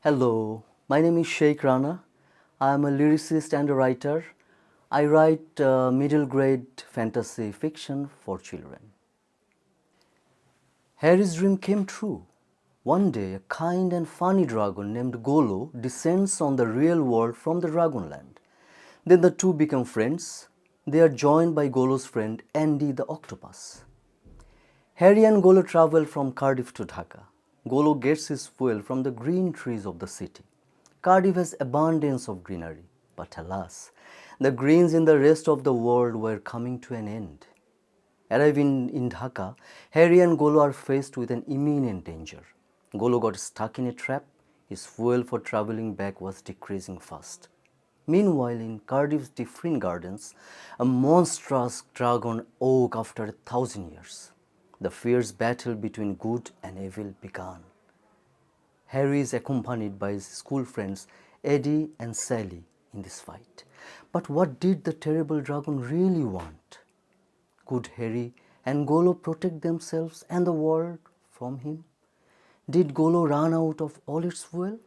Hello, my name is Sheik Rana. I am a lyricist and a writer. I write middle grade fantasy fiction for children. Harry's dream came true. One day, a kind and funny dragon named Golo descends on the real world from the Dragonland. Then the two become friends. They are joined by Golo's friend Andy the octopus. Harry and Golo travel from Cardiff to Dhaka. Golo gets his fuel from the green trees of the city. Cardiff has abundance of greenery, but alas, the greens in the rest of the world were coming to an end. Arriving in Dhaka, Harry and Golo are faced with an imminent danger. Golo got stuck in a trap. His fuel for traveling back was decreasing fast. Meanwhile, in Cardiff's different gardens, a monstrous dragon awoke after 1,000 years. The fierce battle between good and evil began. Harry is accompanied by his school friends Eddie and Sally in this fight. But what did the terrible dragon really want? Could Harry and Golo protect themselves and the world from him? Did Golo run out of all its fuel?